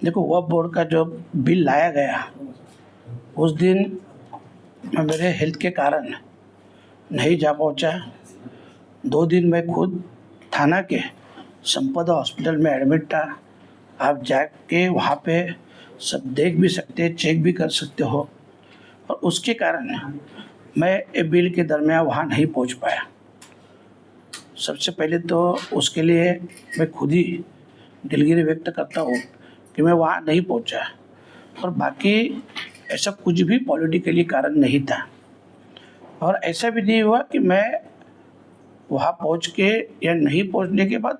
देखो, वक्फ बोर्ड का जो बिल लाया गया उस दिन मैं मेरे हेल्थ के कारण नहीं जा पहुंचा। 2 दिन मैं खुद थाना के संपदा हॉस्पिटल में एडमिट था। आप जाके वहाँ पे सब देख भी सकते, चेक भी कर सकते हो। और उसके कारण मैं ये बिल के दरमियान वहाँ नहीं पहुँच पाया। सबसे पहले तो उसके लिए मैं खुद ही दिलगिरी व्यक्त करता हूँ कि मैं वहाँ नहीं पहुँचा। और बाकी ऐसा कुछ भी पॉलिटिकली कारण नहीं था, और ऐसा भी नहीं हुआ कि मैं वहाँ पहुँच के या नहीं पहुँचने के बाद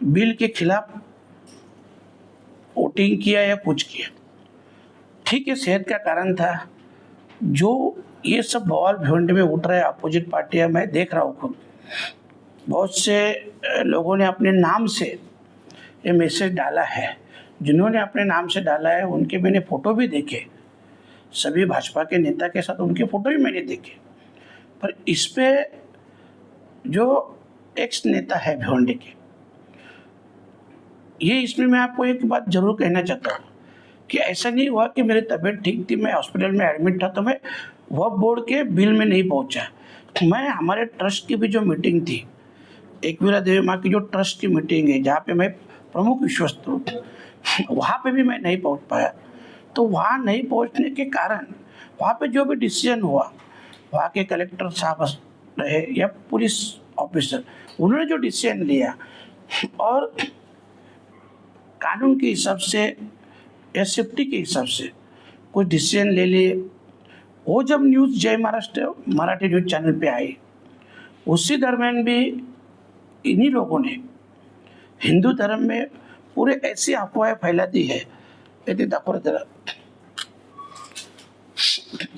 बिल के खिलाफ वोटिंग किया या कुछ किया। ठीक है, सेहत का कारण था। जो ये सब बवाल भिवंडी में उठ रहे अपोजिट पार्टियां, मैं देख रहा हूँ खुद। बहुत से लोगों ने अपने नाम से ये मैसेज डाला है। जिन्होंने अपने नाम से डाला है उनके मैंने फ़ोटो भी देखे, सभी भाजपा के नेता के साथ उनके फ़ोटो भी मैंने देखे। पर इस पे जो एक्स नेता है भिवंडी के, ये इसमें मैं आपको एक बात जरूर कहना चाहता हूँ कि ऐसा नहीं हुआ कि मेरी तबीयत ठीक थी, मैं हॉस्पिटल में एडमिट था तो मैं वक्फ बोर्ड के बिल में नहीं पहुँचा। मैं हमारे ट्रस्ट की भी जो मीटिंग थी, एकवीरा देवी माँ की जो ट्रस्ट की मीटिंग है जहाँ पे मैं प्रमुख विश्वस्त हूँ, वहाँ पे भी मैं नहीं पहुँच पाया। तो वहाँ नहीं पहुँचने के कारण वहाँ पे जो भी डिसीजन हुआ, वहाँ के कलेक्टर साहब रहे या पुलिस ऑफिसर, उन्होंने जो डिसीजन लिया और कानून के हिसाब से या सेफ्टी के हिसाब से कुछ डिसीजन ले लिए, वो जब न्यूज़ जय महाराष्ट्र मराठी न्यूज़ चैनल पे आई, उसी दरमियान भी इन्हीं लोगों ने हिंदू धर्म में पूरे ऐसी अफवाहें फैला दी है, ये दाखो जरा,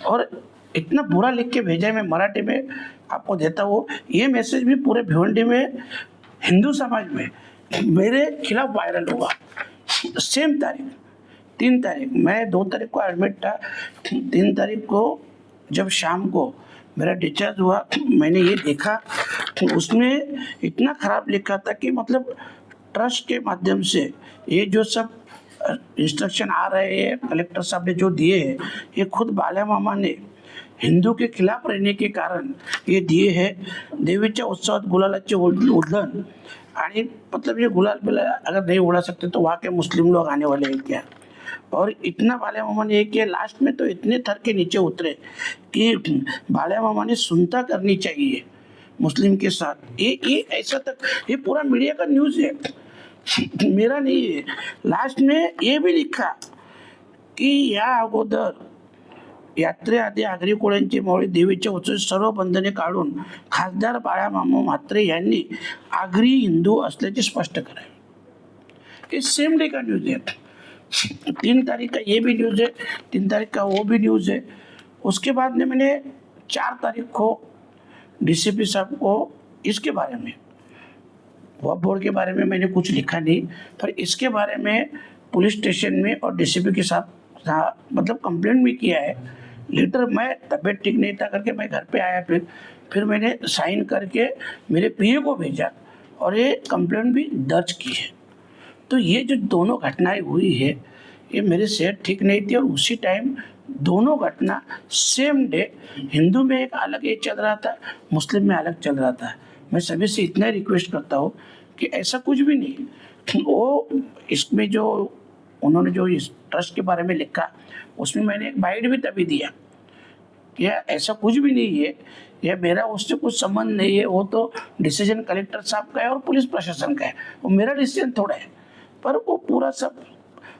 और इतना बुरा लिख के भेजा है। मैं मराठी में आपको देता हूँ। ये मैसेज भी पूरे भिवंडी में हिंदू समाज में मेरे खिलाफ वायरल हुआ। सेम तारीख 3 तारीख, मैं 2 तारीख को एडमिट था। 3 तारीख को जब शाम को मेरा डिस्चार्ज हुआ, मैंने ये देखा तो उसमें इतना ख़राब लिखा था कि मतलब ट्रस्ट के माध्यम से ये जो सब इंस्ट्रक्शन आ रहे हैं कलेक्टर साहब ने जो दिए हैं, ये खुद बाला मामा ने हिंदू के खिलाफ रहने के कारण ये दिए हैं। देवीच्या उत्सवात गुलालाचे उधळण, आणि मतलब ये गुलाल बिलाल अगर नहीं उड़ा सकते तो वहाँ के मुस्लिम लोग आने वाले हैं क्या। और इतना बाला मामा ने किया, लास्ट में तो इतने थर के नीचे उतरे कि बाला मामा ने सुनता करनी चाहिए मुस्लिम के साथ। ये ऐसा तक, ये पूरा मीडिया का न्यूज़ है, मेरा नहीं है। लास्ट में ये भी लिखा की या अगोदर यात्रेआधी आगरी कोळ्यांची मावळी देवीच्या उत्सवात सर्व बंधने काढून खासदार बाळामामा म्हात्रे यांनी आगरी हिंदू असल्याचे स्पष्ट करावे। ये सेम डे का न्यूज़ है। 3 तारीख का ये भी न्यूज़ है, 3 तारीख का वो भी न्यूज़ है। उसके बाद में मैंने 4 तारीख को डीसीपी साहब को इसके बारे में, वक्फ बोर्ड के बारे में मैंने कुछ लिखा नहीं, पर इसके बारे में पुलिस स्टेशन में और डीसीपी के साथ मतलब कंप्लेंट भी किया है। लेटर मैं तबीयत ठीक नहीं था करके मैं घर पे आया, फिर मैंने साइन करके मेरे पीए को भेजा और ये कंप्लेंट भी दर्ज की है। तो ये जो दोनों घटनाएं हुई है, ये मेरी सेहत ठीक नहीं थी और उसी टाइम दोनों घटना सेम डे हिंदू में एक अलग ये चल रहा था, मुस्लिम में अलग चल रहा था। मैं सभी से इतना रिक्वेस्ट करता हूँ कि ऐसा कुछ भी नहीं। वो इसमें जो उन्होंने जो इस ट्रस्ट के बारे में लिखा, उसमें मैंने एक बाइट भी तभी दिया कि ऐसा कुछ भी नहीं है, यह मेरा उससे कुछ संबंध नहीं है। वो तो डिसीजन कलेक्टर साहब का है और पुलिस प्रशासन का है, वो मेरा डिसीजन थोड़ा है। पर वो पूरा सब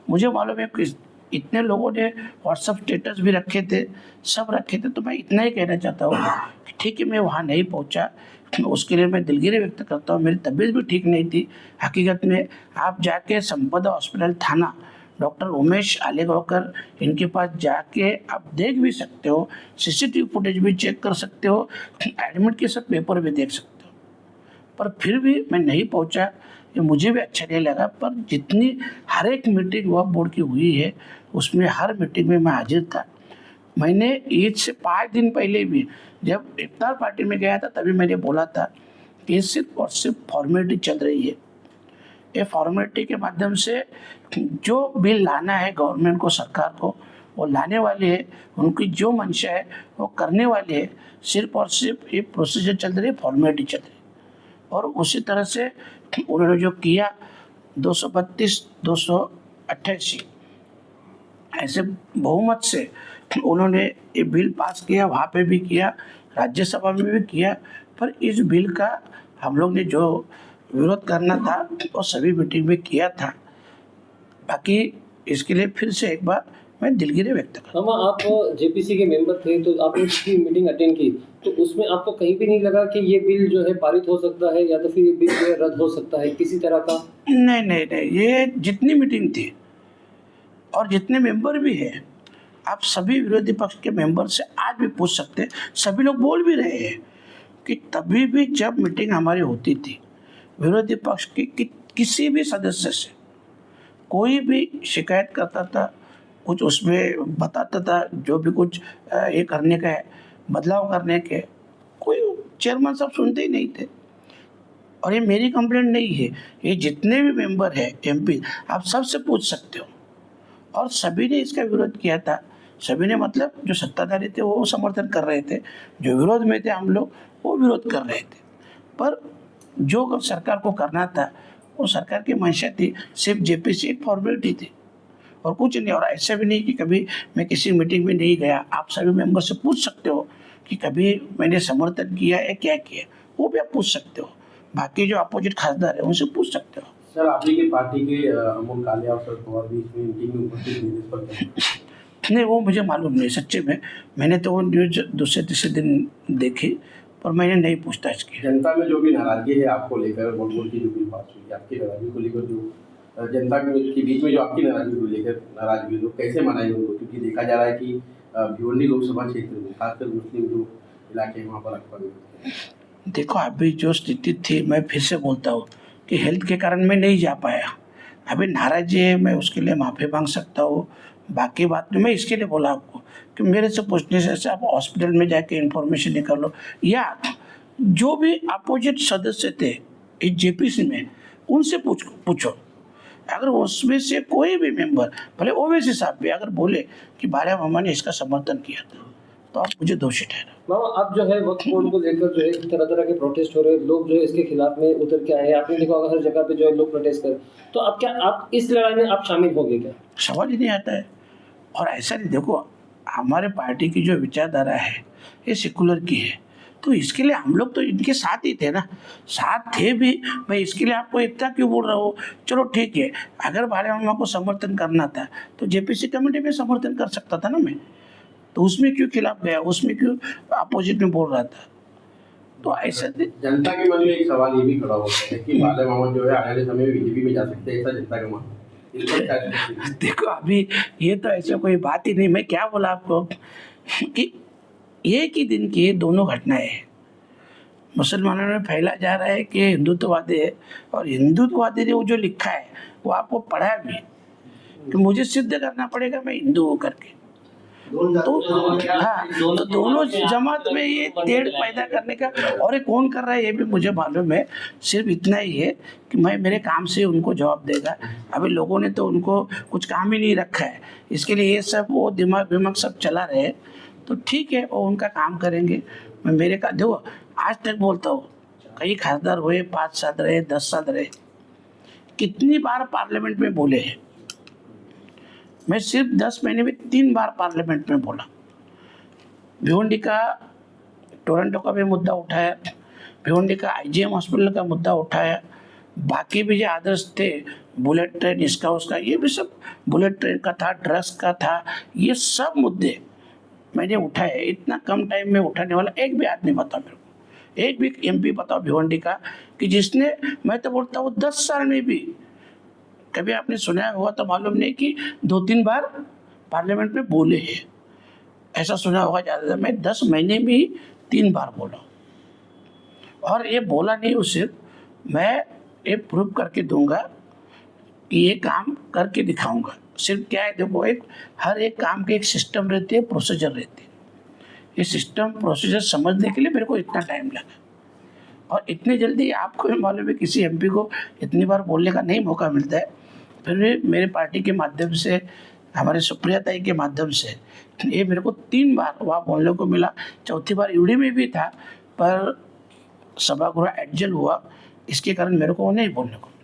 मुझे मालूम है कि इतने लोगों ने व्हाट्सअप स्टेटस भी रखे थे, सब रखे थे। तो मैं इतना ही कहना चाहता हूँ कि ठीक है, मैं वहाँ नहीं पहुँचा, उसके लिए मैं दिलगिरी व्यक्त करता हूँ। मेरी तबीयत भी ठीक नहीं थी। हकीकत में आप जाके संपदा हॉस्पिटल थाना डॉक्टर उमेश आलेगांवकर, इनके पास जाके आप देख भी सकते हो, सीसीटीवी फुटेज भी चेक कर सकते हो, एडमिट के सब पेपर भी देख सकते हो। पर फिर भी मैं नहीं पहुंचा, ये मुझे भी अच्छा नहीं लगा। पर जितनी हर एक मीटिंग वक्फ बोर्ड की हुई है, उसमें हर मीटिंग में मैं हाजिर था। मैंने ईद से 5 दिन पहले भी जब इफ्तार पार्टी में गया था, तभी मैंने बोला था कि सिर्फ और सिर्फ फॉर्मेलिटी चल रही है। ये फॉर्मेलिटी के माध्यम से जो बिल लाना है गवर्नमेंट को, सरकार को, वो लाने वाले हैं, उनकी जो मंशा है वो करने वाले हैं। सिर्फ और सिर्फ ये प्रोसीजर चल रही है, फॉर्मेलिटी चल रही है। और उसी तरह से उन्होंने जो किया 232 288 ऐसे बहुमत से उन्होंने ये बिल पास किया, वहाँ पे भी किया, राज्यसभा में भी किया। पर इस बिल का हम लोग ने जो विरोध करना था वो सभी मीटिंग में किया था। बाकी इसके लिए फिर से एक बार मैं दिलगिरी व्यक्त करता हूँ। आप जेपीसी के मेंबर थे, तो आपने उसकी मीटिंग अटेंड की, तो उसमें आपको कहीं भी नहीं लगा कि ये बिल जो है पारित हो सकता है या तो फिर ये बिल जो है रद्द हो सकता है किसी तरह का? नहीं नहीं नहीं, ये जितनी मीटिंग थी और जितने मेंबर भी हैं, आप सभी विरोधी पक्ष के मेंबर से आज भी पूछ सकते हैं। सभी लोग बोल भी रहे हैं कि तभी भी जब मीटिंग हमारी होती थी, विरोधी पक्ष की किसी भी सदस्य से कोई भी शिकायत करता था, कुछ उसमें बताता था, जो भी कुछ ये करने का है, बदलाव करने के, कोई चेयरमैन साहब सुनते ही नहीं थे। और ये मेरी कंप्लेंट नहीं है, ये जितने भी मेंबर हैं एमपी, आप सबसे पूछ सकते हो। और सभी ने इसका विरोध किया था। सभी ने मतलब जो सत्ताधारी थे वो समर्थन कर रहे थे, जो विरोध में थे हम लोग वो विरोध कर रहे थे। पर जो सरकार को करना था वो सरकार की मंशा थी, सिर्फ जेपीसी एक फॉर्मेलिटी थी और कुछ नहीं। और ऐसा भी नहीं कि कभी मैं किसी मीटिंग में नहीं गया। आप सभी मेंबर से पूछ सकते हो कि कभी मैंने समर्थन किया है, क्या किया, वो भी आप पूछ सकते हो। बाकी जो अपोजिट खासदार है उनसे पूछ सकते हो। सर, आपकी पार्टी के अमोल कालिया और शरद पवार भी इसमें मीटिंग में उपस्थित नहीं, इस पर नहीं, वो मुझे मालूम नहीं सच्चे में। मैंने तो वो न्यूज दूसरे तीसरे दिन देखी, पर मैंने नहीं पूछताछ की। जनता में जो भी नाराजगी है आपको लेकर, वोट की जो बिल पास हुई, आपकी नाराजगी को लेकर, जो जनता के बीच में जो आपकी नाराजगी को लेकर नाराजगी लोग कैसे मनाएंगे उनको? क्योंकि देखा जा रहा है कि भिवंडी लोकसभा क्षेत्र में खासकर मुस्लिम जो इलाके वहाँ पर आपका देखो, अभी जो स्थिति थी, मैं फिर से बोलता हूँ कि हेल्थ के कारण मैं नहीं जा पाया। अभी नाराजगी है, मैं उसके लिए माफ़ी मांग सकता हूँ। बाकी बात नहीं, मैं इसके लिए बोला आपको कि मेरे से पूछने से आप हॉस्पिटल में जाके इन्फॉर्मेशन निकाल लो, या जो भी अपोजिट सदस्य थे इस जेपीसी में उनसे पूछो। अगर उसमें से कोई भी मेंबर, भले ओवैसी साहब भी अगर बोले कि बाला मामा ने इसका समर्थन किया था, तो आप मुझे दोषी ठहरा। मामा, अब जो है वक्त बोर्ड को लेकर जो है तरह तरह के प्रोटेस्ट हो रहे हैं, लोग जो है इसके खिलाफ में उतर के आए हैं। आपने देखा होगा हर जगह पे जो है लोग प्रोटेस्ट कर, तो अब क्या आप इस लड़ाई में आप शामिल होंगे क्या? सवाल ही नहीं आता है। और ऐसा नहीं, देखो हमारे पार्टी की जो विचारधारा है ये सेकुलर की है, तो इसके लिए हम लोग तो इनके साथ ही थे ना, साथ थे भी। मैं इसके लिए आपको इतना क्यों बोल रहा हूँ? चलो ठीक है, अगर बाला मामा को समर्थन करना था तो जेपीसी कमेटी में समर्थन कर सकता था ना मैं, तो उसमें क्यों खिलाफ गया, उसमें क्यों अपोजिट में बोल रहा था? तो ऐसा जनता के मन में एक सवाल ये भी खड़ा होता है कि बाला मामा जो है आने वाले समय में बीजेपी में जा सकते हैं, ऐसा जनता का मानना है। देखो, अभी ये तो ऐसा कोई बात ही नहीं। मैं क्या बोला आपको कि एक ही दिन की दोनों घटनाएं हैं। मुसलमानों में फैला जा रहा है कि हिंदुत्ववादी है, और हिंदुत्ववादी ने वो जो लिखा है वो आपको पढ़ा भी कि मुझे सिद्ध करना पड़ेगा मैं हिंदू हूँ करके। तो हाँ, तो दोनों जमात में ये तेड़ पैदा करने का, और ये कौन कर रहा है ये भी मुझे मालूम है। सिर्फ इतना ही है कि मैं मेरे काम से उनको जवाब देगा। अभी लोगों ने तो उनको कुछ काम ही नहीं रखा है, इसके लिए ये सब वो दिमाग विमाग सब चला रहे हैं। तो ठीक है, वो उनका काम करेंगे। मैं मेरे का देखो, आज तक बोलता हूँ, कई खासदार हुए, 5 साल रहे, 10 साल रहे, कितनी बार पार्लियामेंट में बोले हैं। मैं सिर्फ 10 महीने में 3 बार पार्लियामेंट में बोला। भिवंडी का, टोरंटो का भी मुद्दा उठाया, भिवंडी का आईजीएम हॉस्पिटल का मुद्दा उठाया, बाकी भी जो आदर्श थे, बुलेट ट्रेन इसका उसका, ये भी सब बुलेट ट्रेन का था, ड्रग्स का था, ये सब मुद्दे मैंने उठाए। इतना कम टाइम में उठाने वाला एक भी आदमी बताओ मेरे को, एक भी एमपी बताओ भिवंडी का कि जिसने, मैं तो बोलता हूँ 10 साल में भी कभी आपने सुना हुआ तो मालूम नहीं कि 2-3 बार पार्लियामेंट में बोले हैं। ऐसा सुना होगा ज़्यादा। मैं 10 महीने में ही 3 बार बोला, और ये बोला नहीं उसे, मैं ये प्रूव करके दूंगा कि ये काम करके दिखाऊंगा। सिर्फ क्या है, देखो, एक हर एक काम के एक सिस्टम रहती है, प्रोसीजर रहती है। ये सिस्टम प्रोसीजर समझने के लिए मेरे को इतना टाइम लगा। और इतनी जल्दी आपको भी मालूम है किसी एमपी को इतनी बार बोलने का नहीं मौका मिलता है। फिर भी मेरे पार्टी के माध्यम से, हमारे सुप्रिया ताई के माध्यम से ये मेरे को 3 बार वहाँ बोलने को मिला। चौथी बार यूडी में भी था, पर सभागृह एडजल हुआ, इसके कारण मेरे को नहीं बोलने को मिला।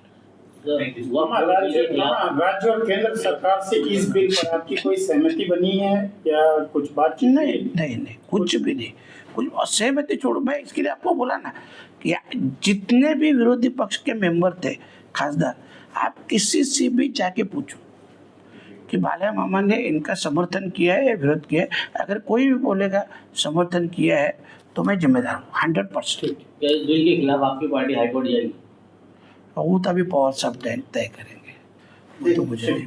राज्य और केंद्र सरकार से इस बिल पर आपकी कोई सहमति बनी है या कुछ बातचीत? नहीं, कुछ भी नहीं। कुछ सहमति छोड़ो, मैं इसके लिए आपको बोला ना कि जितने भी विरोधी पक्ष के मेंबर थे, खासदार, आप किसी से भी जाके पूछो कि बाला मामा ने इनका समर्थन किया है या विरोध किया है। अगर कोई भी बोलेगा समर्थन किया है तो मैं जिम्मेदार हूँ 100%। क्या इस बिल के खिलाफ आपकी पार्टी हाईकोर्ट जाएगी? वो तो अभी पवार साहब तय करेंगे, वो तो मुझे नहीं